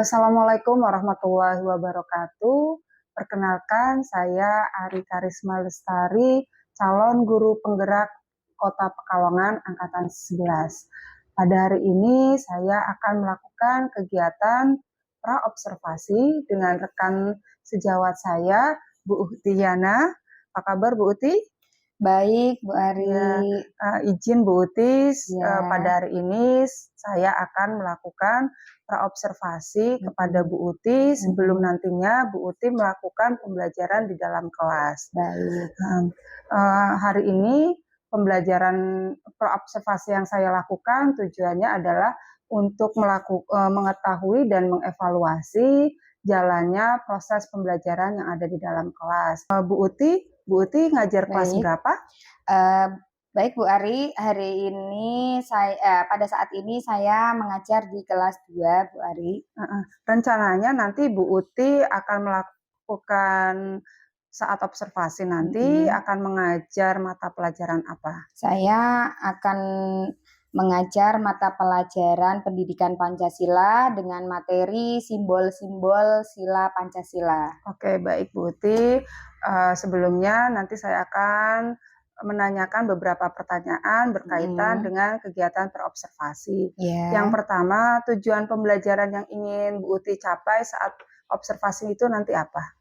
Assalamualaikum warahmatullahi wabarakatuh. Perkenalkan, saya Ari Karisma Lestari, calon guru penggerak Kota Pekalongan Angkatan 11. Pada hari ini saya akan melakukan kegiatan pra-observasi dengan rekan sejawat saya, Bu Uti Yana. Apa kabar Bu Uti? Baik, Bu Ari. Izin Bu Utis, Ya. pada hari ini saya akan melakukan praobservasi kepada Bu Uti sebelum nantinya Bu Uti melakukan pembelajaran di dalam kelas. Baik. Hari ini pembelajaran praobservasi yang saya lakukan tujuannya adalah untuk mengetahui dan mengevaluasi jalannya proses pembelajaran yang ada di dalam kelas. Bu Uti ngajar kelas Baik. berapa? Baik Bu Ari, hari ini pada saat ini saya mengajar di kelas 2 Bu Ari. Rencananya nanti Bu Uti akan melakukan saat observasi nanti akan mengajar mata pelajaran apa? Saya akan mengajar mata pelajaran pendidikan Pancasila dengan materi simbol-simbol sila Pancasila. Oke, baik Bu Uti. Sebelumnya nanti saya akan menanyakan beberapa pertanyaan berkaitan dengan kegiatan terobservasi. Yang pertama, tujuan pembelajaran yang ingin Bu Uti capai saat observasi itu nanti apa?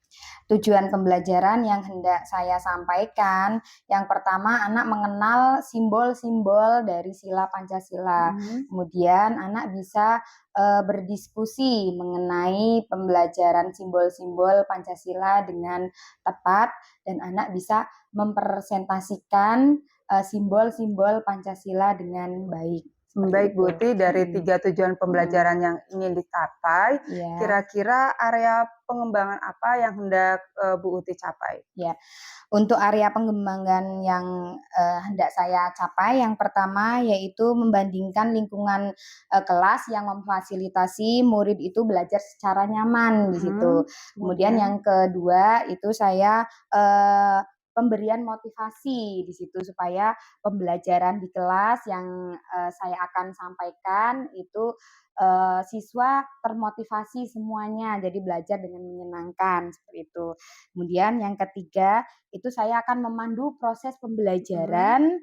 Tujuan pembelajaran yang hendak saya sampaikan, yang pertama anak mengenal simbol-simbol dari sila Pancasila. Kemudian anak bisa berdiskusi mengenai pembelajaran simbol-simbol Pancasila dengan tepat dan anak bisa mempresentasikan simbol-simbol Pancasila dengan baik. Baik Bu Uti, dari 3 tujuan pembelajaran yang ingin dicapai, kira-kira area pengembangan apa yang hendak Bu Uti capai? Ya, untuk area pengembangan yang hendak saya capai, yang pertama yaitu membandingkan lingkungan kelas yang memfasilitasi murid itu belajar secara nyaman di situ. Kemudian yang kedua itu saya pemberian motivasi di situ supaya pembelajaran di kelas yang saya akan sampaikan itu siswa termotivasi semuanya, jadi belajar dengan menyenangkan seperti itu. Kemudian yang ketiga itu saya akan memandu proses pembelajaran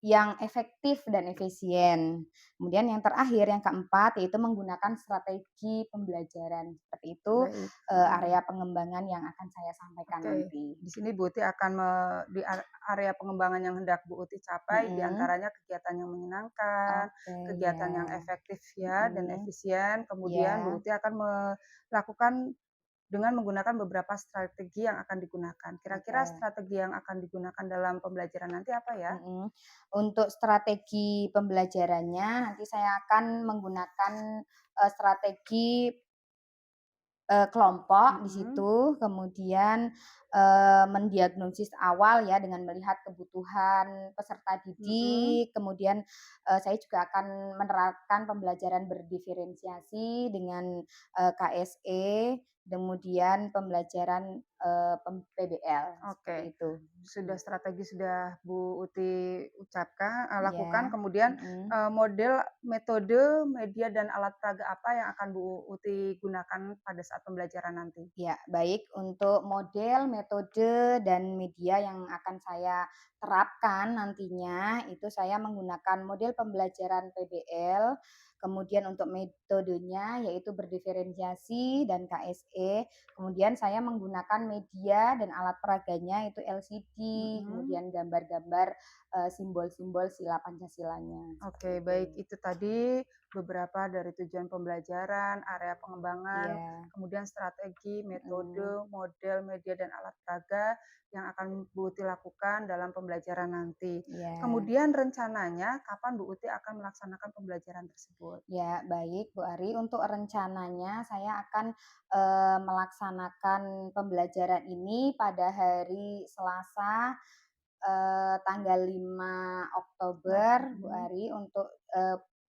yang efektif dan efisien. Kemudian yang terakhir, yang keempat, yaitu menggunakan strategi pembelajaran. Seperti itu area pengembangan yang akan saya sampaikan nanti. Di sini Bu Uti akan di area pengembangan yang hendak Bu Uti capai, diantaranya kegiatan yang menyenangkan, kegiatan yang efektif dan efisien. Kemudian Bu Uti akan melakukan dengan menggunakan beberapa strategi yang akan digunakan. Kira-kira strategi yang akan digunakan dalam pembelajaran nanti apa ya? Untuk strategi pembelajarannya nanti saya akan menggunakan strategi kelompok di situ, kemudian mendiagnosis awal ya dengan melihat kebutuhan peserta didik, kemudian saya juga akan menerapkan pembelajaran berdiferensiasi dengan KSE, kemudian pembelajaran PBL. Oke, itu. strategi sudah Bu Uti lakukan, kemudian model, metode, media, dan alat peraga apa yang akan Bu Uti gunakan pada saat pembelajaran nanti? Ya, baik untuk model, metode, dan media yang akan saya terapkan nantinya, itu saya menggunakan model pembelajaran PBL, kemudian untuk metodenya yaitu berdiferensiasi dan KSE, kemudian saya menggunakan media dan alat peraganya itu LCD, kemudian gambar-gambar simbol-simbol sila Pancasilanya. Oke, baik, itu tadi beberapa dari tujuan pembelajaran, area pengembangan, kemudian strategi, metode, model, media, dan alat peraga yang akan Bu Uti lakukan dalam pembelajaran nanti. Kemudian rencananya kapan Bu Uti akan melaksanakan pembelajaran tersebut? Ya, baik Bu Ari, untuk rencananya saya akan melaksanakan pembelajaran ini pada hari Selasa tanggal 5 Oktober Bu Ari untuk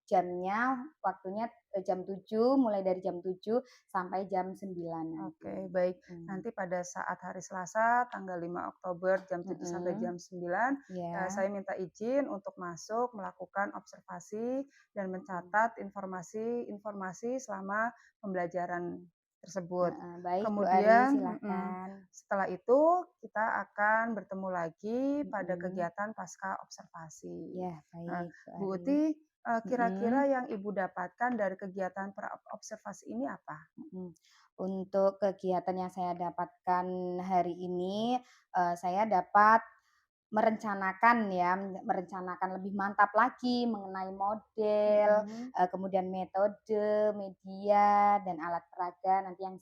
jamnya, waktunya jam 7, mulai dari jam 7 sampai jam 9 nanti. Oke, baik. Nanti pada saat hari Selasa tanggal 5 Oktober jam 7 sampai jam 9, Ya. saya minta izin untuk masuk melakukan observasi dan mencatat informasi selama pembelajaran tersebut. Baik Bu Ari, Kemudian, silahkan. setelah itu kita akan bertemu lagi pada kegiatan pasca observasi. Ya, baik Bu Bu Ari. Uti, kira-kira yang Ibu dapatkan dari kegiatan observasi ini apa? Untuk kegiatan yang saya dapatkan hari ini, saya dapat merencanakan lebih mantap lagi mengenai model, kemudian metode, media, dan alat peraga nanti yang,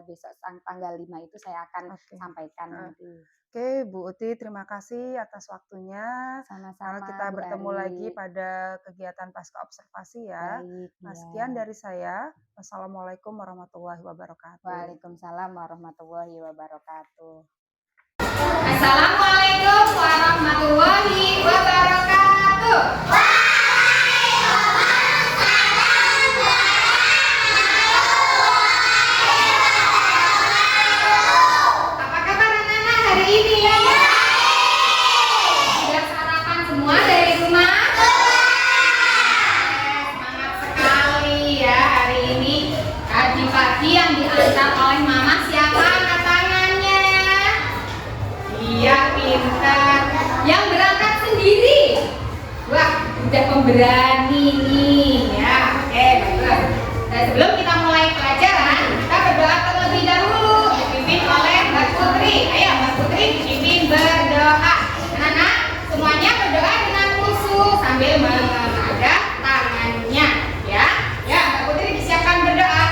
besok tanggal 5 itu saya akan sampaikan nanti. Oke, Bu Uti, terima kasih atas waktunya. Sama-sama Kita Bu bertemu Ari. lagi pada kegiatan pasca observasi ya. Baik, Sekian ya. dari saya. Wassalamualaikum warahmatullahi wabarakatuh. Waalaikumsalam warahmatullahi wabarakatuh. Assalamualaikum warahmatullahi wabarakatuh. Apa kabar anak-anak hari ini? Sudah sarapan semua dari rumah? Semangat sekali ya hari ini. Tadi pagi yang diantar oleh mama siapa angkat tangannya? Iya, pintar. Yang berangkat sendiri? Wah, udah pemberani nih ya. Oke, bagus. Dan sebelum kita mulai pelajaran, kita berdoa terlebih dahulu. Dipimpin oleh Mbak Putri. Ayo Mbak Putri dipimpin berdoa. Anak-anak semuanya berdoa dengan khusyuk sambil mengadah tangannya ya. Ya, Mbak Putri disiapkan berdoa.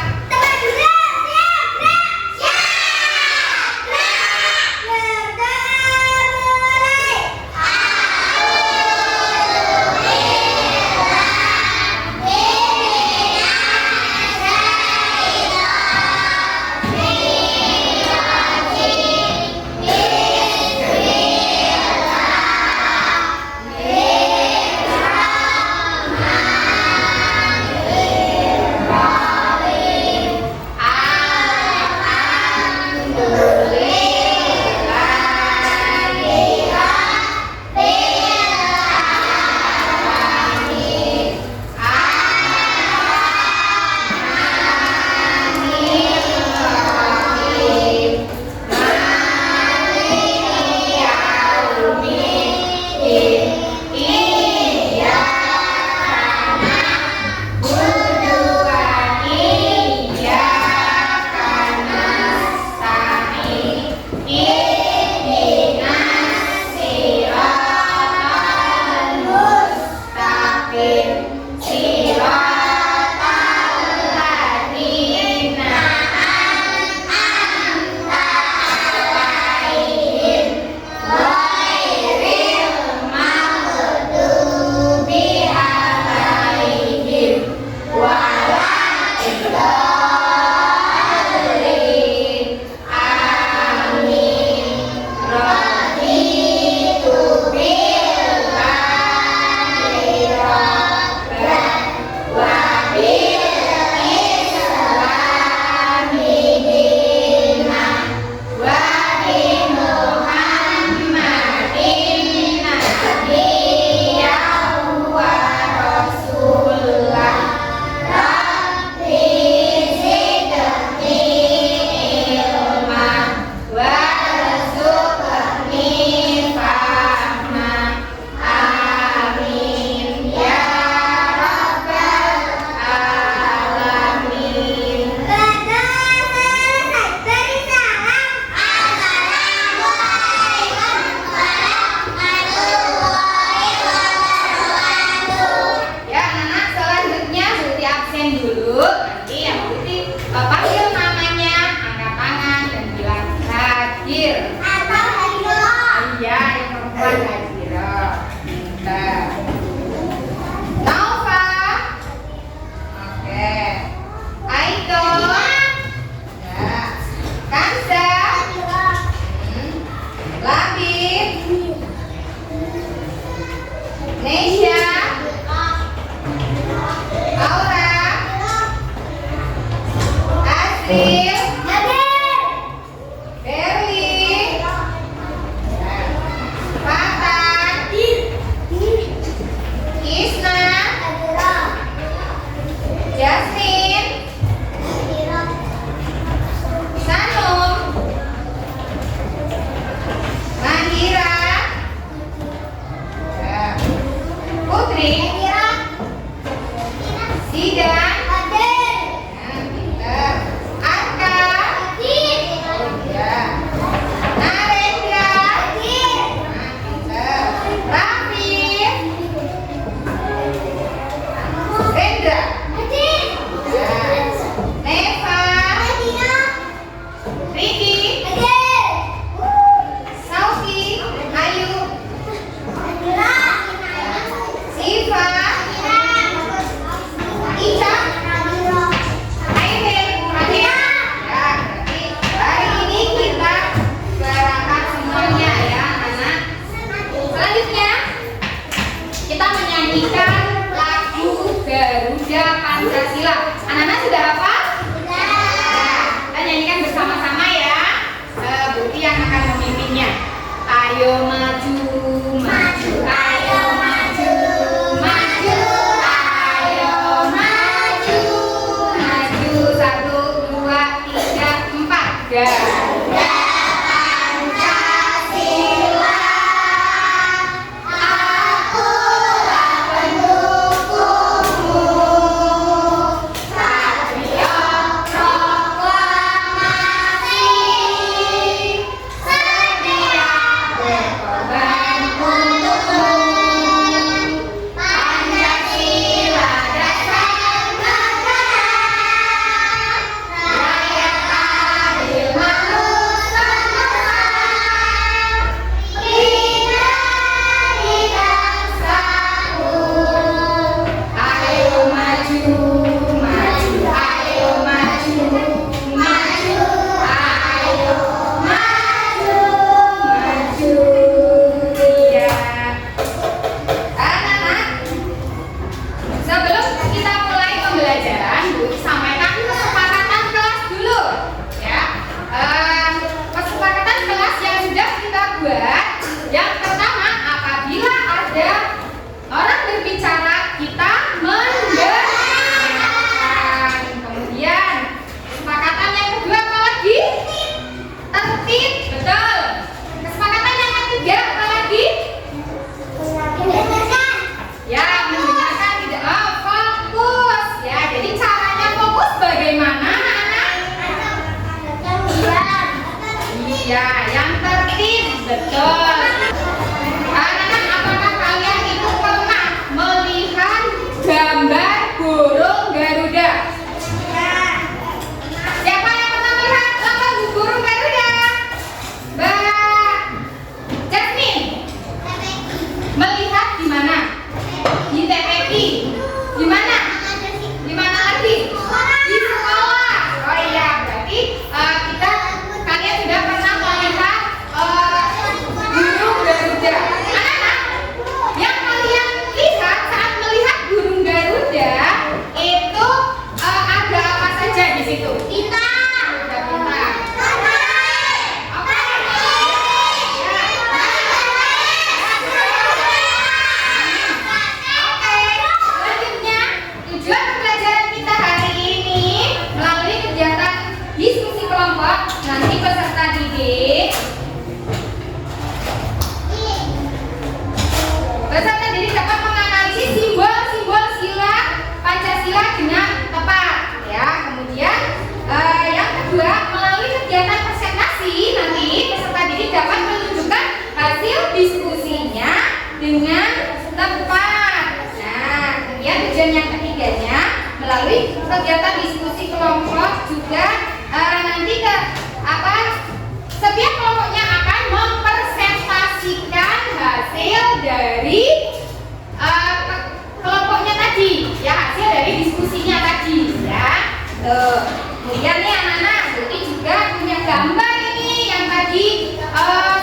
Ya, anak-anak selanjutnya berhenti absen dulu. Nanti yang berhenti panggil namanya, angkat tangan dan bilang hadir. Iya, yang perempuan hadir. Bentar. Nova. Oke. Aiko. Ya. Kansa. Labib. Nesya. ayo maju, maju, ayo maju, maju, ayo maju, maju, 1, 2, 3, 4, Ganda Pancasila, akulah pendukungmu, patriot proklamasi, sedia berkorban untukmu, Pancasila dasar negara, rakyat adil makmur semesta, bidadari bangsaku, ayo maju, maju, ayo maju, maju, ayo maju, maju, ya. Anak-anak, sebelum kita mulai pembelajaran, Bu sampaikan kesepakatan kelas dulu, ya. Kesepakatan kelas yang sudah kita buat. Yang pertama, apabila ada orang berbicara, kita mendengarkan. Kemudian, kesepakatan yang kedua apa lagi? Tertib, betul. Kesepakatan yang ketiga apa lagi? Ya, mendengarkan tidak fokus. Ya, jadi caranya fokus bagaimana, anak-anak? Iya, yang tertib, betul. Anak-anak, apakah kalian itu pernah melihat gambar burung Garuda? Siapa yang pernah melihat gambar burung Garuda? Mbak Jasmine, melihat di mana? Di TPP. Di mana? Di mana lagi? Di sekolah. Oh iya, berarti kalian sudah pernah melihat burung Garuda. Anak-anak, yang kalian lihat saat melihat burung Garuda itu ada apa saja di situ? Bintang. Ada bintang. Oke. Oke, selanjutnya tujuan pembelajaran kita hari ini melalui kegiatan diskusi kelompok, nanti peserta didik dapat menganalisis simbol-simbol sila Pancasila dengan tepat, ya. Kemudian yang kedua, melalui kegiatan presentasi nanti peserta didik dapat menunjukkan hasil diskusinya dengan tepat. Nah, kemudian tujuan yang ketiganya melalui kegiatan diskusi kelompok juga nanti setiap kelompoknya akan mempresentasikan hasil dari kelompoknya tadi, ya, hasil dari diskusinya tadi, ya. Kemudian nih anak-anak, Tuti juga punya gambar ini yang tadi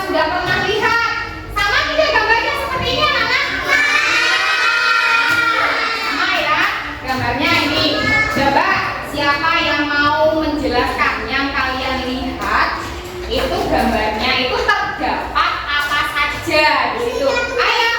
sudah pernah lihat. Sama tidak gambarnya seperti ini anak-anak? Sama ya, gambarnya ini. Coba siapa yang mau menjelaskan yang kalian lihat itu gambarnya itu terdapat apa saja di situ? Ayo,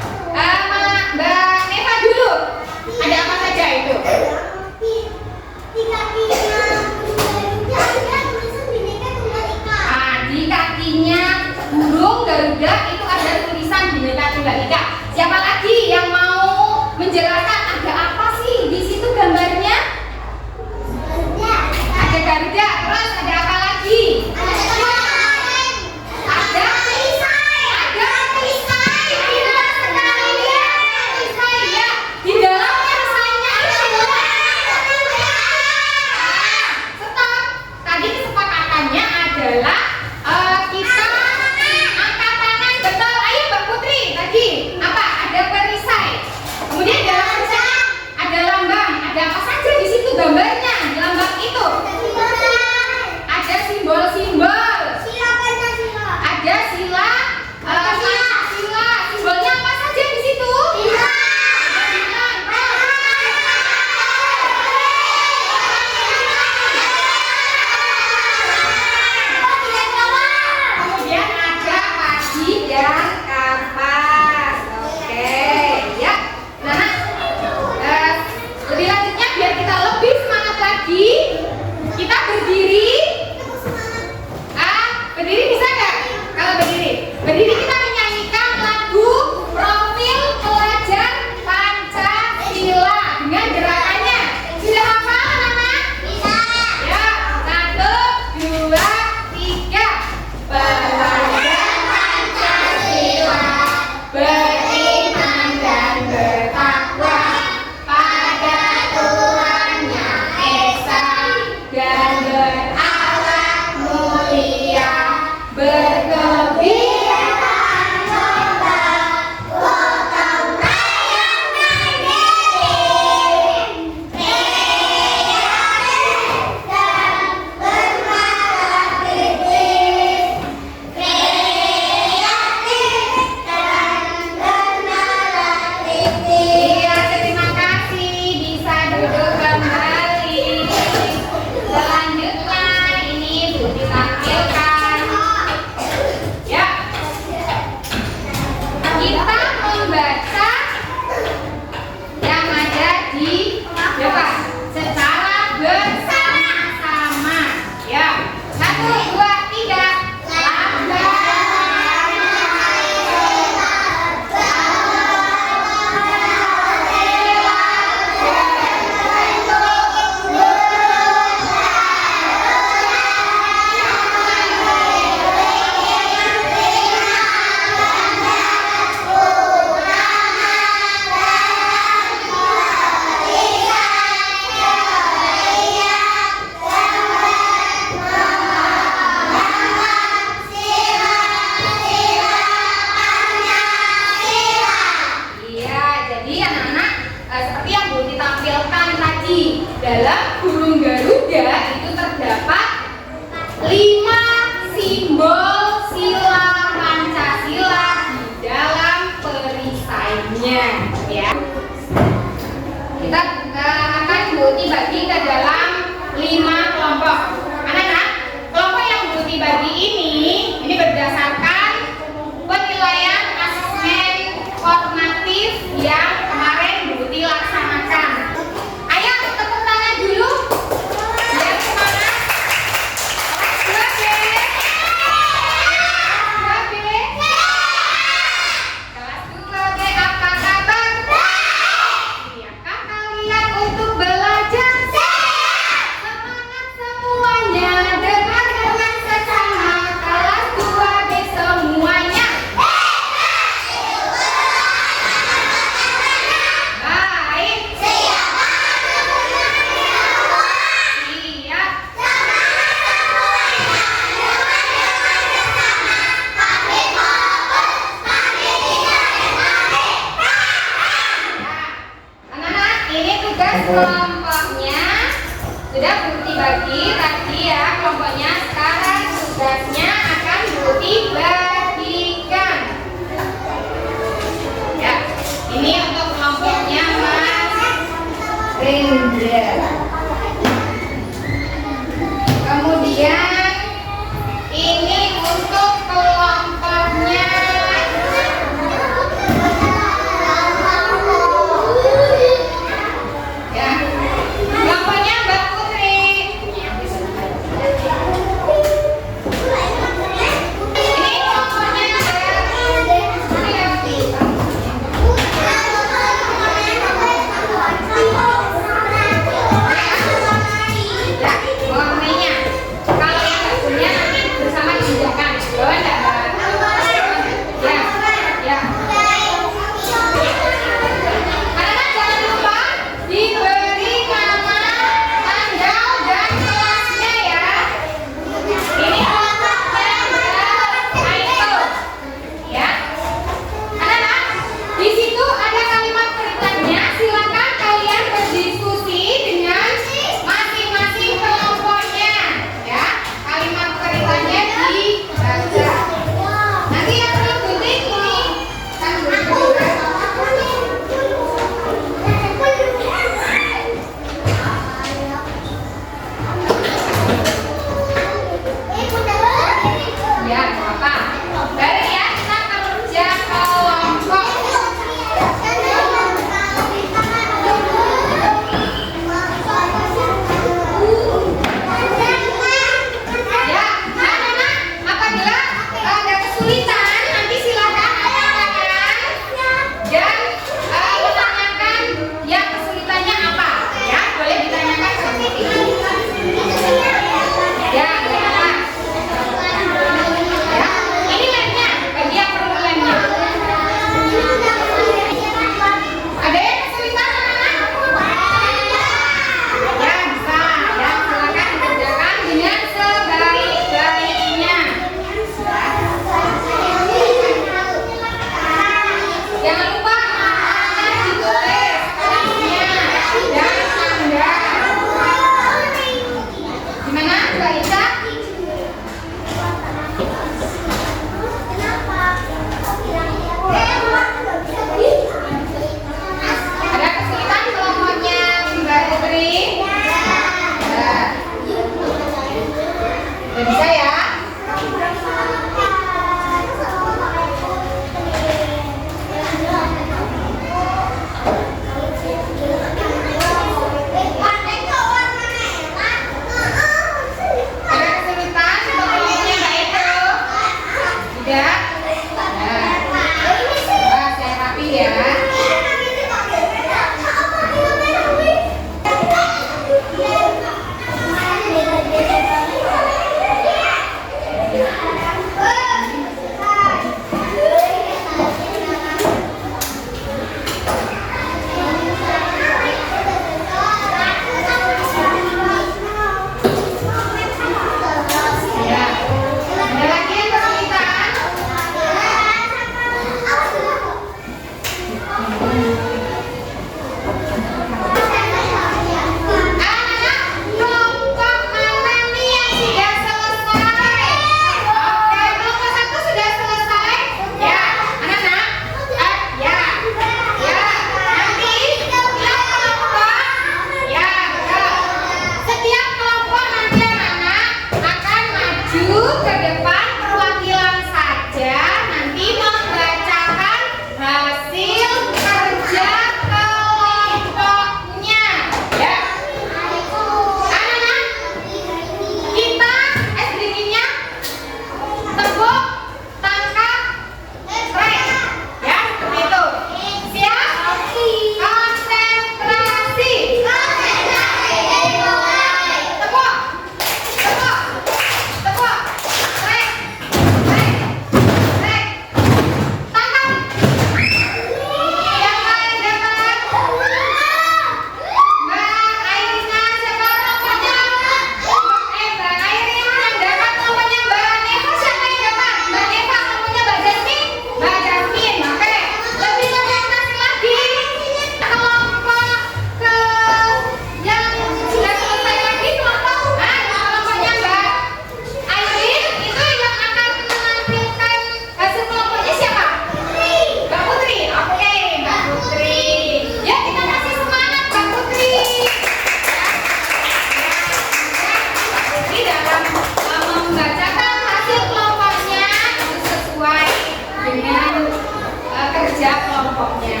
kerja kelompoknya.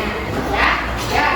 Ya, ya.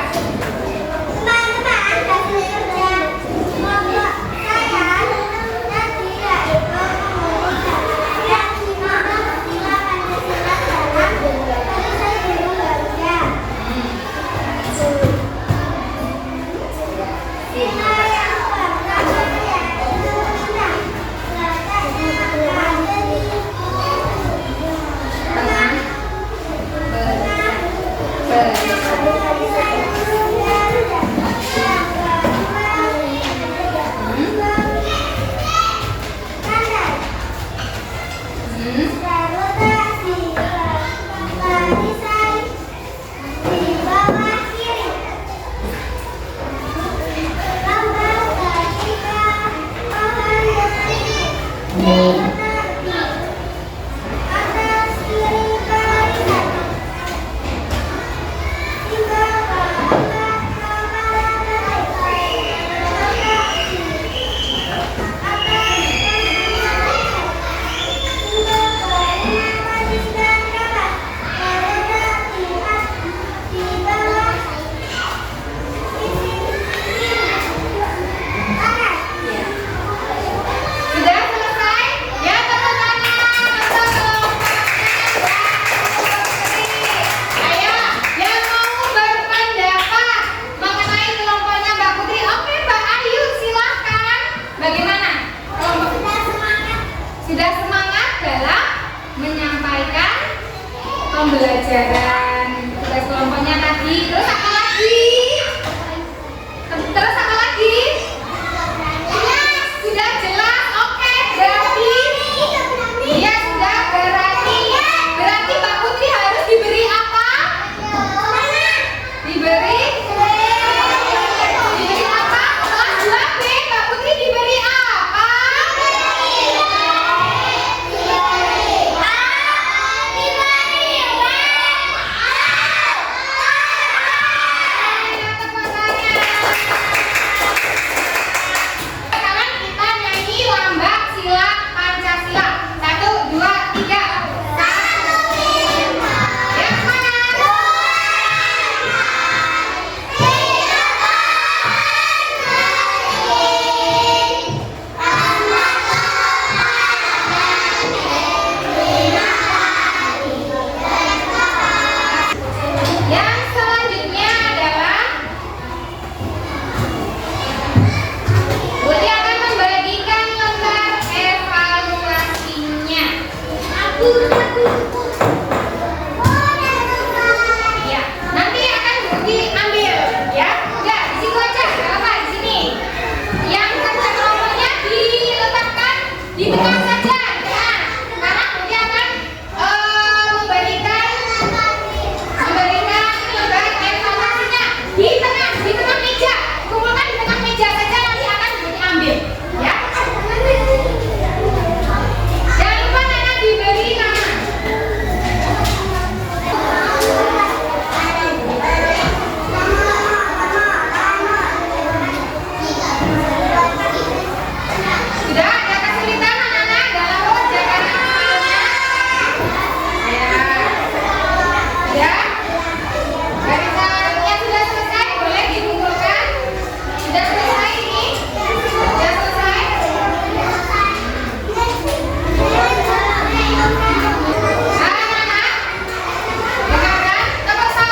Sudah selesai? Ya, tepuk tangan untuk kelompoknya. Ayo, yang mau berpendapat mengenai kelompoknya Mbak Putri. Oke, Mbak Ayu, silahkan. Bagaimana? Sudah semangat dalam menyampaikan pembelajaran tugas kelompoknya tadi. Terus apa lagi? Terus apa lagi? Sudah jelas? Oke, berarti iya sudah berarti Mbak Putri harus diberi apa? Diberi apa? Kelas 2B Mbak Putri diberi apa? Sekarang kita nyanyi lambang sila Pancasila. 1, 2, 3. Yang mana? Yang selanjutnya adalah Budi akan membagikan lembar evaluasinya. Ya, nanti akan Budi ambil, ya. Enggak, di situ aja, enggak apa di sini. Yang kerja kelompoknya diletakkan di tengah saja, di tengah. Karena Budi akan memberikan lembar evaluasinya di tengah meja. Kumpulkan di tengah meja saja, nanti akan Budi ambil, ya. Jangan lupa Nana diberi nama. Sudah ada kesulitan anak-anak dalam mengerjakan hasilnya? Ya. Barisannya sudah selesai, boleh dikumpulkan. Sudah selesai ini? Sudah selesai? Anak-anak, dengarkan. Tepuk 1,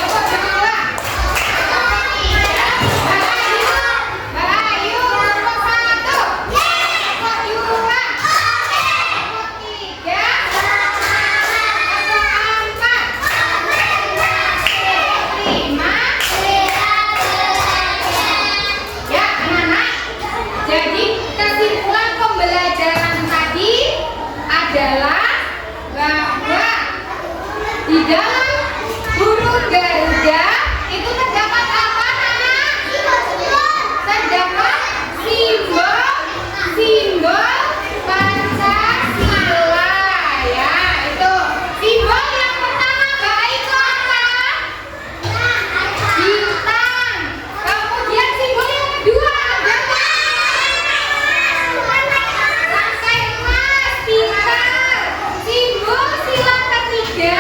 tepuk 2, tepuk 3. Mbak Ayu, tepuk 1, tepuk 2, tepuk 3, tepuk 4, tepuk 5. Ya, anak-anak. Jadi kesimpulan pembelajaran tadi adalah bahwa di dalam huruf Garuda itu terdapat apa, anak? Terdapat simbol Pancasila, ya. Itu simbol yang pertama, Mbak, itu apa? Bintang. Kemudian simbol yang kedua adalah rangkai emas, pintar. Simbol sila ketiga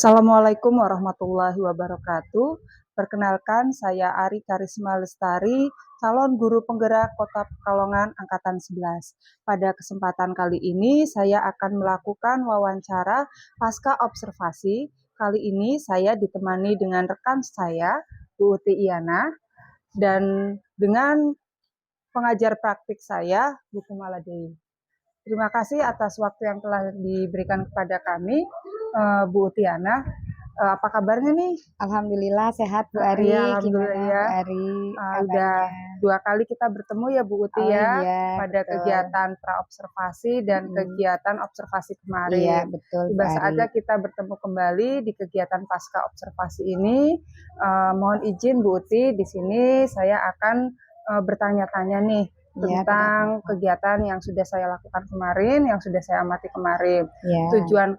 Assalamualaikum warahmatullahi wabarakatuh. Perkenalkan, saya Ari Karisma Lestari, calon guru penggerak Kota Pekalongan Angkatan 11. Pada kesempatan kali ini, saya akan melakukan wawancara pasca observasi. Kali ini saya ditemani dengan rekan saya, Bu Uti Iyana, dan dengan pengajar praktik saya, Bu Kumaladewi. Terima kasih atas waktu yang telah diberikan kepada kami, Bu Utiana. Apa kabarnya nih? Alhamdulillah sehat Bu Ari. Iya, alhamdulillah Gimana ya. Bu Ari Udah kabarnya? 2 kali kita bertemu ya Bu Uti Oh ya, iya, pada betul. kegiatan praobservasi dan kegiatan observasi Iya, kemarin. betul Bu Tiba Ari. saatnya kita bertemu kembali di kegiatan pasca observasi ini. Mohon izin Bu Uti, di sini saya akan bertanya-tanya nih Iya, tentang tidak apa-apa. kegiatan yang sudah saya lakukan kemarin, yang sudah saya amati kemarin. Iya. Tujuan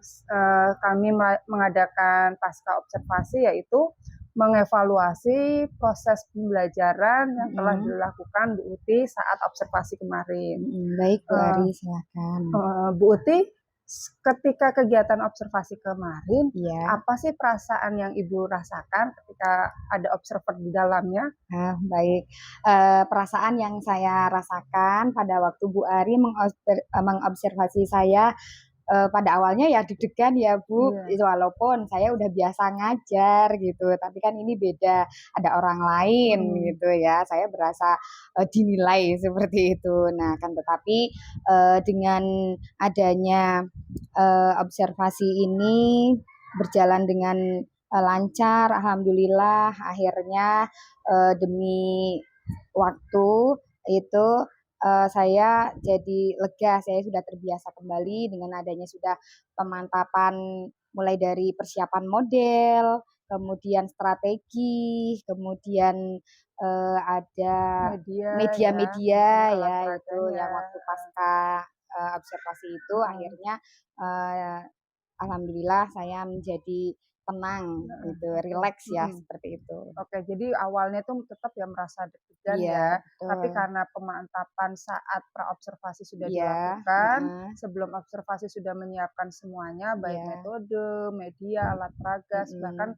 kami mengadakan pasca observasi yaitu mengevaluasi proses pembelajaran yang telah dilakukan Bu Uti saat observasi kemarin. Baik Bu Ari, silakan. Bu Uti, ketika kegiatan observasi kemarin, Iya. apa sih perasaan yang Ibu rasakan ketika ada observer di dalamnya? Baik. Perasaan yang saya rasakan pada waktu Bu Ari mengobservasi saya, pada awalnya ya deg-degan ya Bu, Iya. walaupun saya udah biasa ngajar gitu, tapi kan ini beda, ada orang lain gitu ya, saya berasa dinilai seperti itu. Nah, kan tetapi dengan adanya observasi ini berjalan dengan lancar, alhamdulillah. Akhirnya demi waktu itu saya jadi lega, saya sudah terbiasa kembali dengan adanya sudah pemantapan mulai dari persiapan model, kemudian strategi, kemudian ada media-media ya itu yang waktu pasca observasi itu akhirnya alhamdulillah saya menjadi tenang gitu, rileks ya seperti itu. Oke, jadi awalnya tuh tetap ya merasa deg-degan Iya, ya, betul. tapi karena pemantapan saat praobservasi sudah Iya, dilakukan, sebelum observasi sudah menyiapkan semuanya, baik Iya. metode, media, alat peraga, bahkan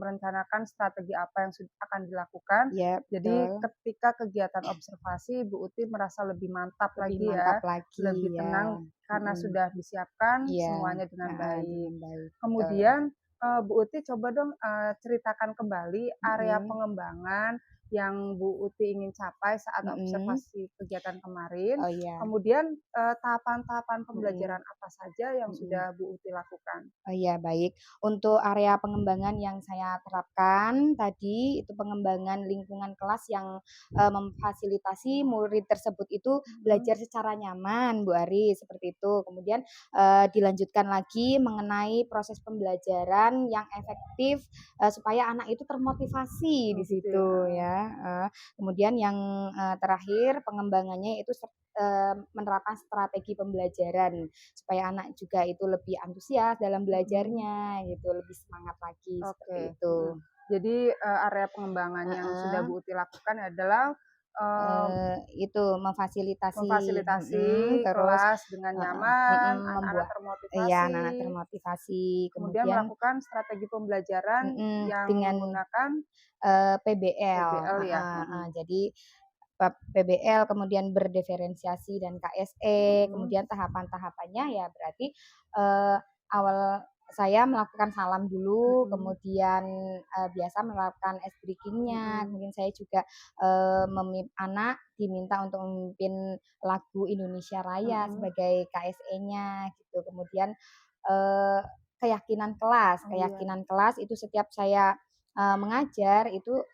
merencanakan strategi apa yang akan dilakukan. Iya, Jadi betul. ketika kegiatan observasi, Bu Uti merasa lebih mantap Lebih lagi mantap ya, lagi lebih ya. tenang karena sudah disiapkan Iya, semuanya dengan baik. dengan baik. Kemudian Bu Uti coba dong ceritakan kembali area pengembangan yang Bu Uti ingin capai saat observasi kegiatan kemarin. Oh iya. Kemudian tahapan-tahapan pembelajaran apa saja yang sudah Bu Uti lakukan? Oh iya, baik. Untuk area pengembangan yang saya terapkan tadi, itu pengembangan lingkungan kelas yang memfasilitasi murid tersebut itu belajar secara nyaman, Bu Ari, seperti itu. Kemudian dilanjutkan lagi mengenai proses pembelajaran yang efektif supaya anak itu termotivasi di situ ya. Kemudian yang terakhir pengembangannya itu menerapkan strategi pembelajaran supaya anak juga itu lebih antusias dalam belajarnya gitu, lebih semangat lagi seperti itu. Jadi area pengembangan yang sudah Bu Uti lakukan adalah Itu memfasilitasi terus kelas dengan nyaman, anak-anak termotivasi. Iya, anak-anak termotivasi. Kemudian melakukan strategi pembelajaran yang dengan menggunakan PBL. ya. Jadi PBL kemudian berdiferensiasi dan KSE, kemudian tahapan-tahapannya ya berarti awal saya melakukan salam dulu, kemudian biasa melakukan ice breaking-nya, kemudian saya juga anak diminta untuk memimpin lagu Indonesia Raya sebagai KSE-nya gitu. Kemudian keyakinan kelas itu setiap saya mengajar itu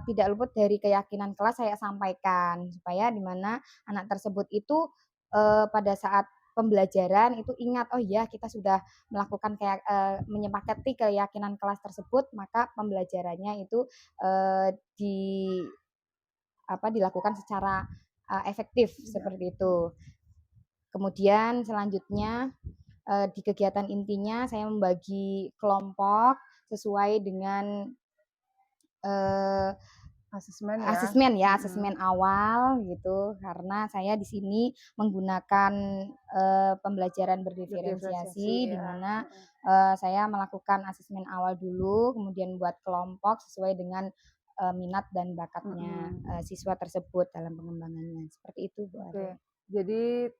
tidak luput dari keyakinan kelas saya sampaikan supaya di mana anak tersebut itu pada saat pembelajaran itu ingat, oh ya kita sudah melakukan kayak menyepakati keyakinan kelas tersebut, maka pembelajarannya itu dilakukan secara efektif seperti itu. Kemudian selanjutnya di kegiatan intinya saya membagi kelompok sesuai dengan Asesmen ya. Asesmen ya, asesmen awal gitu, karena saya di sini menggunakan, pembelajaran berdiferensiasi, Berdiferensiasi di ya. mana, saya melakukan asesmen awal dulu, kemudian buat kelompok sesuai dengan, minat dan bakatnya, siswa tersebut dalam pengembangannya, seperti itu Bu Ari. Oke. Jadi,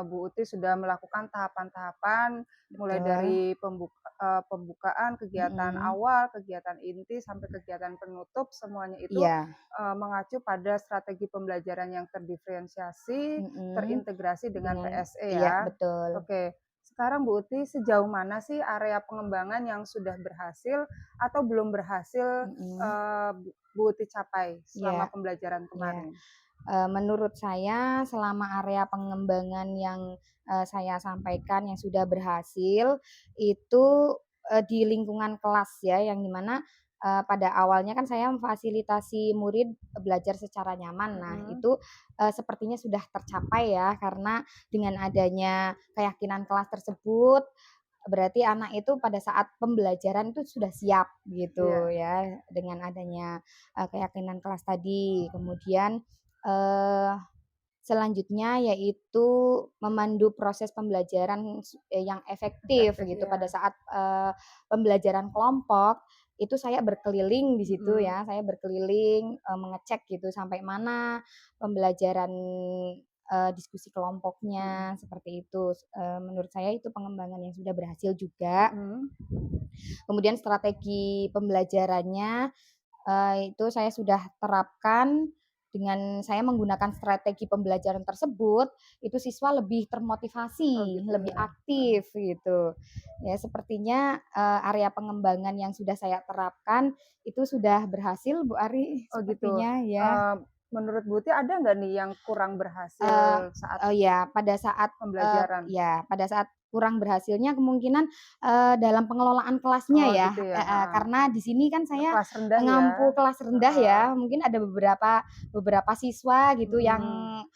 Bu Uti sudah melakukan tahapan-tahapan mulai Betul, dari pembukaan, kegiatan mhm, awal, kegiatan inti, sampai kegiatan penutup, semuanya itu, iya, mengacu pada strategi pembelajaran yang terdiferensiasi, mhm, terintegrasi dengan dengan PSE iya ya. betul, Oke. Sekarang Bu Uti sejauh mana sih area pengembangan yang sudah berhasil atau belum berhasil, mhm, Bu Uti capai iya selama pembelajaran iya. kemarin? Menurut saya selama area pengembangan yang, saya sampaikan yang sudah berhasil itu, di lingkungan kelas ya yang di mana, pada awalnya kan saya memfasilitasi murid belajar secara nyaman. Nah Mhm. itu, sepertinya sudah tercapai ya karena dengan adanya keyakinan kelas tersebut, berarti anak itu pada saat pembelajaran itu sudah siap gitu Iya. ya dengan adanya, keyakinan kelas tadi. Kemudian, eee, selanjutnya yaitu memandu proses pembelajaran yang efektif Efektif gitu pada ya. saat, pembelajaran kelompok, itu saya berkeliling di situ Mhm. ya, saya berkeliling, mengecek gitu sampai mana pembelajaran, diskusi Mhm. kelompoknya, seperti itu. Menurut saya itu pengembangan yang sudah berhasil juga. Mhm. Kemudian strategi pembelajarannya, itu saya sudah terapkan dengan saya menggunakan strategi pembelajaran tersebut, itu siswa lebih Oh termotivasi, gitu lebih ya. Heeh. aktif gitu. Ya sepertinya, area pengembangan yang sudah saya terapkan itu sudah berhasil Bu Ari Oh gitu. sepertinya ya. Eee, Menurut Buti ada nggak nih yang kurang Eee, berhasil saat oh ya, pada saat, pembelajaran? ya pada saat kurang berhasilnya kemungkinan, dalam pengelolaan kelasnya Oh ya, gitu ya, heeh, heeh. karena di sini kan saya Kelas rendah ya? ngampu kelas rendah Heeh. ya, mungkin ada beberapa beberapa siswa gitu yang Mhm.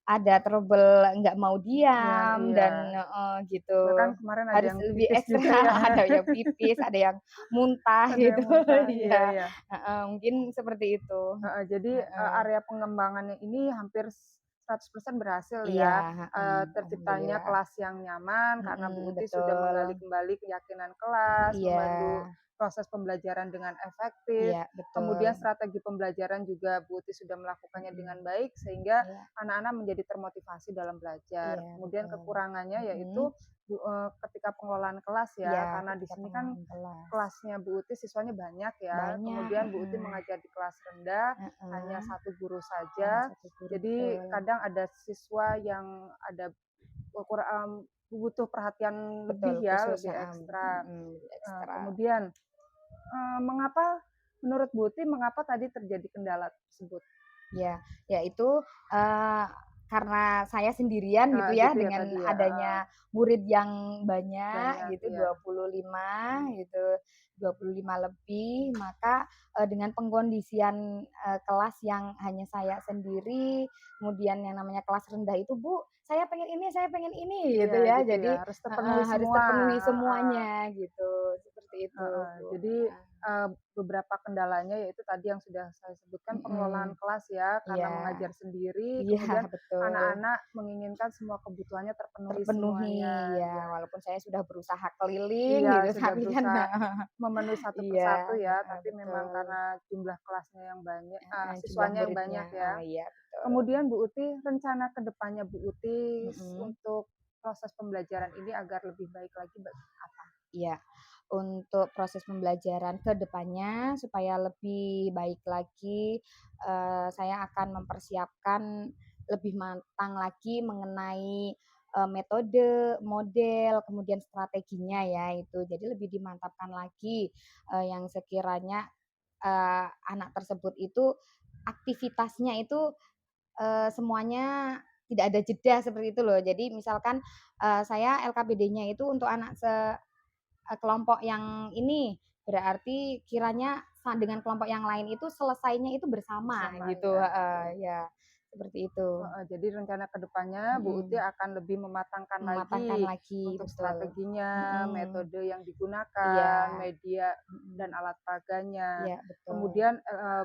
ada trouble nggak mau Diam, diam iya. dan heeh, gitu. Bahkan kemarin ada Harus yang lebih pipis ekstra, juga ya. ada yang pipis, ada yang muntah Ada gitu, yang muntah, iya iya, iya. heeh, mungkin seperti itu, Heeh, jadi, heeh. area pengembangannya ini hampir 100% berhasil Iya, ya, heeh, terciptanya alhamdulillah. kelas yang nyaman karena Bu Mhm, Uti sudah betul. menggali kembali keyakinan kelas, Iya memandu proses pembelajaran dengan efektif, iya, betul. kemudian strategi pembelajaran juga Bu Uti sudah melakukannya dengan Mhm, baik sehingga iya anak-anak menjadi termotivasi dalam belajar. iya, Kemudian betul. kekurangannya Mhm, yaitu ketika pengelolaan kelas iya, ya, karena di ketika sini kan pengelolaan kelas. kelasnya Bu Uti siswanya banyak ya, Banyak, kemudian Bu Uti mengajar di kelas rendah, hanya heeh, satu guru hanya saja. satu guru, Jadi betul. kadang ada siswa yang ada butuh perhatian Betul, lebih ya, khusus, lebih heeh, ekstra. lebih ekstra. Kemudian, mengapa menurut Bu Uti mengapa tadi terjadi kendala tersebut? Ya, ya itu, karena saya sendirian gitu ya, Gitu ya tadi dengan ya, heeh, adanya murid yang banyak banyak gitu, ya. 25 gitu, 25 lebih, maka, dengan pengkondisian, kelas yang hanya saya sendiri, kemudian yang namanya kelas rendah itu, "Bu, saya pengen ini," Iya gitu ya. gitu ya, Jadi harus heeh, terpenuhi harus semua, terpenuhi heeh. semuanya gitu, seperti itu, Heeh, Bu, jadi, heeh. beberapa kendalanya yaitu tadi yang sudah saya sebutkan pengelolaan Mhm, kelas ya, karena iya mengajar sendiri, iya, kemudian betul. anak-anak menginginkan semua kebutuhannya terpenuhi Terpenuhi, semuanya, ya, iya. walaupun saya sudah berusaha keliling Iya, gitu, sudah tapi kan berusaha memenuhi satu persatu iya, ya, heeh, tapi memang betul, karena jumlah kelasnya yang banyak heeh, jumlah siswanya yang muridnya, banyak ya. oh iya, betul, Kemudian Bu Uti, rencana ke depannya Bu Uti mhm, untuk proses pembelajaran ini agar lebih baik lagi apa? iya. Untuk proses pembelajaran ke depannya supaya lebih baik lagi, saya akan mempersiapkan lebih matang lagi mengenai, metode, model, kemudian strateginya ya itu. Jadi lebih dimantapkan lagi, yang sekiranya anak tersebut itu aktivitasnya itu, semuanya tidak ada jeda seperti itu loh. Jadi misalkan, saya LKPD-nya itu untuk anak kelompok yang ini, berarti kiranya dengan kelompok yang lain itu selesainya itu bersama Bersama gitu, ya, heeh, oke. ya seperti itu. Heeh, jadi rencana ke depannya Bu Uti Mhm, akan lebih mematangkan mematangkan lagi lagi, untuk betul. strateginya, Mhm, metode yang iya, digunakan, media dan mhm, alat paganya. iya betul. Kemudian,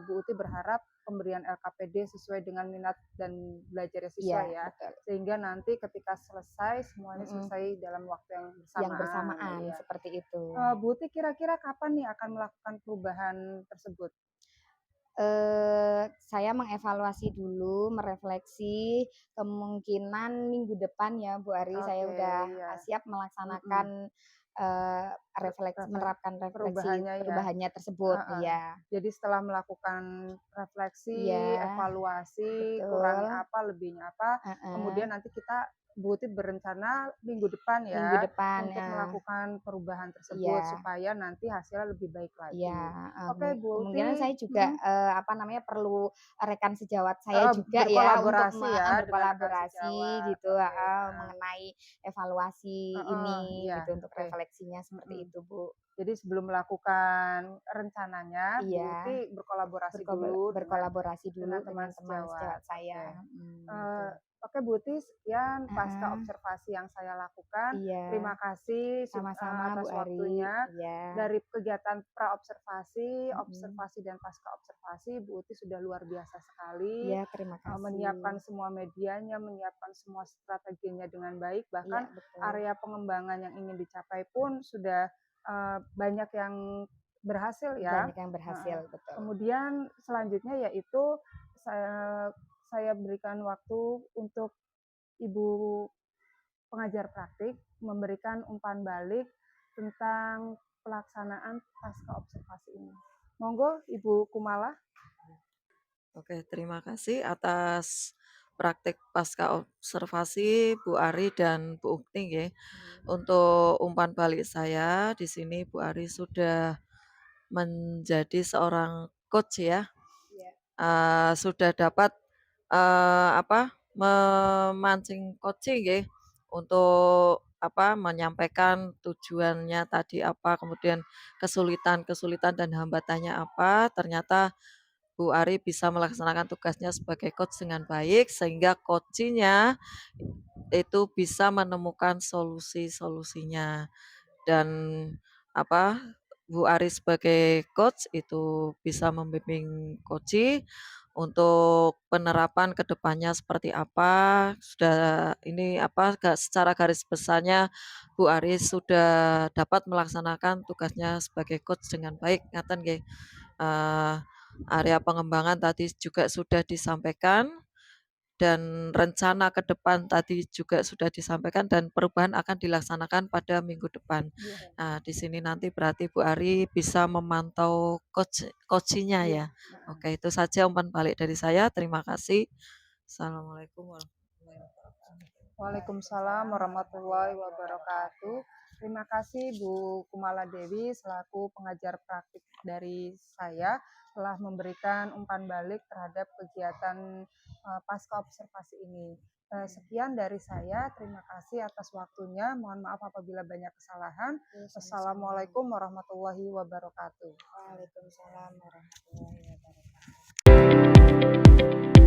Bu Uti berharap pemberian LKPD sesuai dengan minat dan belajarnya Iya, siswa ya. betul. Sehingga nanti ketika selesai semuanya selesai dalam waktu yang Yang bersamaan Iya. seperti itu. Bu Uti kira-kira kapan nih akan melakukan perubahan tersebut? Saya mengevaluasi dulu, merefleksi, kemungkinan minggu depan ya Bu Ari, saya Oke, udah iya. siap melaksanakan, menerapkan refleksi Perubahannya ya. perubahannya tersebut, Heeh. iya. Jadi setelah melakukan refleksi, Iya, evaluasi, betul, kurangnya apa, lebihnya apa, heeh, kemudian nanti kita Bu Uti berencana minggu depan minggu ya depan, untuk melakukan perubahan tersebut iya. supaya nanti hasilnya lebih baik Iya, lagi. heeh, Oke Bu kemungkinan Uti, saya juga, perlu rekan sejawat saya heeh, juga ya untuk berkolaborasi ya dengan rekan berkolaborasi sejawat. gitu, Oke, heeh, heeh. mengenai evaluasi Heeh, ini iya, gitu untuk oke. refleksinya seperti Mhm. itu, Bu. Jadi sebelum melakukan rencananya, Bu Iya, Uti berkolaborasi dulu berkolaborasi dulu dengan teman dengan teman sejawat. sejawat saya, Oke. gitu. Eee, oke Bu Uti, sekian pasca Heeh, observasi yang saya lakukan. iya, Terima kasih sama-sama Bu atas Ari, waktunya. iya, Dari kegiatan pra-observasi, mhm, observasi dan pasca observasi, Bu Uti sudah luar biasa sekali, iya terima menyiapkan kasih. semua medianya, menyiapkan semua strateginya dengan baik, Iya bahkan betul, area pengembangan yang ingin dicapai pun sudah, banyak yang berhasil ya. banyak yang berhasil, Heeh. betul. Kemudian selanjutnya yaitu saya berikan waktu untuk Ibu pengajar praktik memberikan umpan balik tentang pelaksanaan pasca observasi ini. Monggo Ibu Kumala. Oke, terima kasih atas praktek pasca observasi Bu Ari dan Bu Ukti nggih. Untuk umpan balik saya di sini Bu Ari sudah menjadi seorang coach ya, Iya, sudah dapat, memancing coaching nggih, untuk menyampaikan tujuannya tadi apa, kemudian kesulitan-kesulitan dan hambatannya apa, ternyata Bu Ari bisa melaksanakan tugasnya sebagai coach dengan baik sehingga coaching-nya itu bisa menemukan solusi-solusinya dan apa, Bu Ari sebagai coach itu bisa membimbing coachee untuk penerapan ke depannya seperti apa, sudah ini secara garis besarnya Bu Ari sudah dapat melaksanakan tugasnya sebagai coach dengan baik, ngaten nggih. Eee, Area pengembangan tadi juga sudah disampaikan dan rencana ke depan tadi juga sudah disampaikan dan perubahan akan dilaksanakan pada minggu depan. Iya. Nah, di sini nanti berarti Bu Ari bisa memantau coaching-nya Iya. ya. Oke, itu saja umpan balik dari saya. Terima kasih. Assalamualaikum warahmatullahi wabarakatuh. Waalaikumsalam warahmatullahi wabarakatuh. Terima kasih Bu Kumala Dewi selaku pengajar praktik dari saya telah memberikan umpan balik terhadap kegiatan pasca observasi ini. Sekian dari saya, terima kasih atas waktunya. Mohon maaf apabila banyak kesalahan. Wassalamualaikum warahmatullahi wabarakatuh. Waalaikumsalam warahmatullahi wabarakatuh.